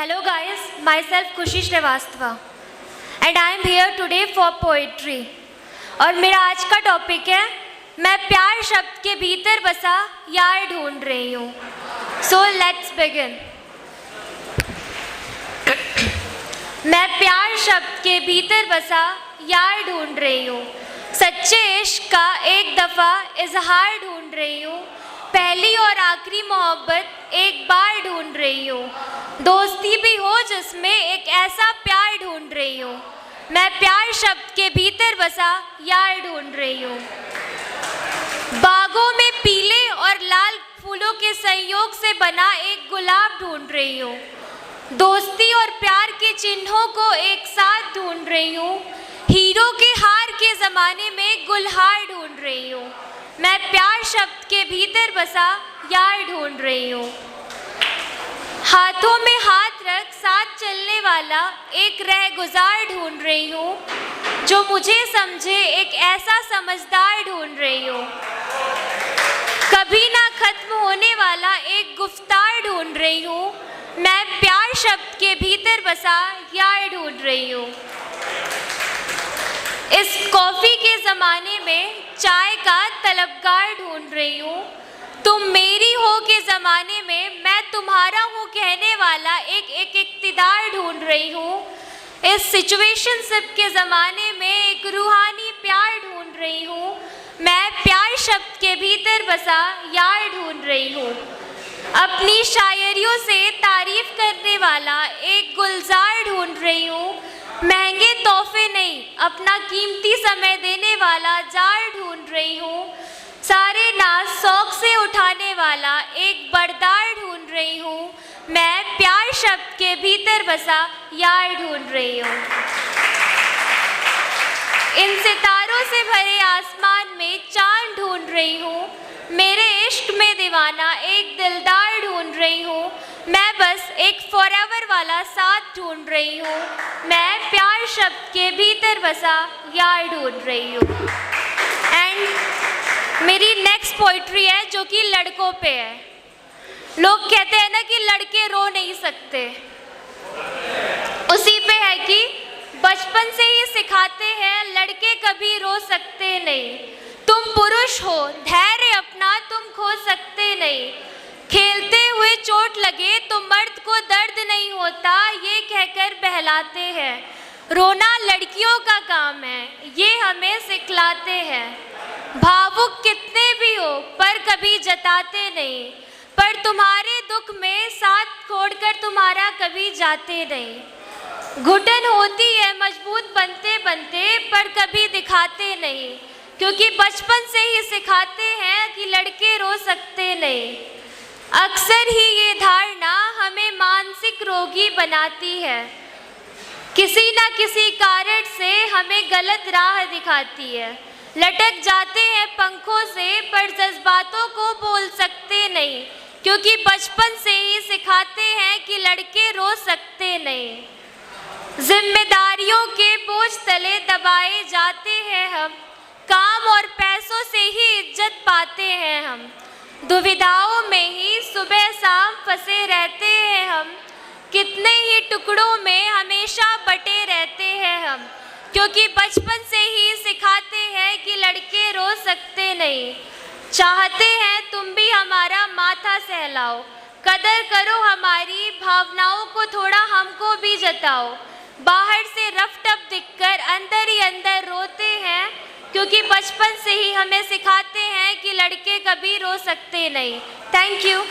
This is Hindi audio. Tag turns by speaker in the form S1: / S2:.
S1: Hello guys, myself Khushi Srivastava and I am here today for poetry. और मेरा आज का टॉपिक है मैं प्यार शब्द के भीतर बसा यार ढूंढ रही हूँ. So let's begin. मैं प्यार शब्द के भीतर बसा यार ढूंढ रही हूँ. सच्चे इश्क का एक दफ़ा इजहार ढूंढ रही हूँ. पहली और आखिरी मोहब्बत एक बार ढूंढ रही हूँ. दोस्ती भी हो जिसमें एक ऐसा प्यार ढूंढ रही हूँ. मैं प्यार शब्द के भीतर बसा यार ढूंढ रही हूँ. बागों में पीले और लाल फूलों के संयोग से बना एक गुलाब ढूंढ रही हूँ. दोस्ती और प्यार के चिन्हों को एक साथ ढूंढ रही हूँ. हीरो के हार के ज़माने में गुलहार ढूंढ रही हूँ. मैं प्यार शब्द के भीतर बसा यार ढूंढ रही हूँ. हाथों में हाथ रख साथ चलने वाला एक रहगुजार ढूंढ रही हूँ. जो मुझे समझे एक ऐसा समझदार ढूंढ रही हूँ. कभी ना खत्म होने वाला एक गुफ्तार ढूंढ रही हूँ. मैं प्यार शब्द के भीतर बसा यार ढूंढ रही हूँ. इस कॉफ़ी के ज़माने में चाय का तलबगार ढूंढ रही हूँ. तुम मेरी हो के ज़माने में मैं तुम्हारा हूँ कहने वाला एक इक़्तिदार ढूंढ रही हूँ. इस सिचुएशनशिप के ज़माने में एक रूहानी प्यार ढूंढ रही हूँ. मैं प्यार शब्द के भीतर बसा यार ढूंढ रही हूँ. अपनी शायरियों से तारीफ़ करने वाला एक गुलजार ढूंढ रही हूँ. महंगे तोहफे नहीं अपना कीमती समय देने वाला जार ढूंढ रही हूँ. सारे नाज शौक से उठाने वाला एक बरदार ढूंढ रही हूँ. मैं प्यार शब्द के भीतर बसा यार ढूंढ रही हूँ. इन सितारों से भरे आसमान में चांद ढूंढ रही हूँ. मेरे इश्क में दीवाना एक दिलदार ढूंढ रही हूँ. मैं बस एक फॉरएवर वाला साथ ढूंढ रही हूँ. मैं प्यार शब्द के भीतर बसा यार ढूंढ रही हूँ. एंड मेरी नेक्स्ट पोइट्री है जो कि लड़कों पे है. लोग कहते हैं ना कि लड़के रो नहीं सकते. उसी पे है कि बचपन से ही सिखाते हैं लड़के कभी रो सकते नहीं. तुम पुरुष हो धैर्य अपना तुम खो सकते नहीं. खेलते हुए चोट लगे तो मर्द को दर्द नहीं होता ये कहकर बहलाते हैं. रोना लड़कियों का काम है ये हमें सिखलाते हैं. भावुक कितने भी हो पर कभी जताते नहीं. पर तुम्हारे दुख में साथ छोड़कर तुम्हारा कभी जाते नहीं. घुटन होती है मजबूत बनते बनते पर कभी दिखाते नहीं. क्योंकि बचपन से ही सिखाते हैं कि लड़के रो सकते नहीं. अक्सर ही ये धारणा हमें मानसिक रोगी बनाती है. किसी न किसी कारण से हमें गलत राह दिखाती है. लटक जाते हैं पंखों से पर जज्बातों को बोल सकते नहीं. क्योंकि बचपन से ही सिखाते हैं कि लड़के रो सकते नहीं. जिम्मेदारियों के बोझ तले दबाए जाते हैं हम. काम और पैसों से ही इज्जत पाते हैं हम. दुविधाओं में ही सुबह शाम फंसे रहते हैं हम. कितने ही टुकड़ों में हमेशा बटे रहते हैं हम. क्योंकि बचपन से ही सिखाते हैं कि लड़के रो सकते नहीं. चाहते हैं तुम भी हमारा माथा सहलाओ. कदर करो हमारी भावनाओं को थोड़ा हमको भी जताओ. बाहर से रफ टफ दिखकर अंदर ही अंदर रोते हैं. क्योंकि बचपन से ही हमें सिखाते हैं कि लड़के कभी रो सकते नहीं. Thank you.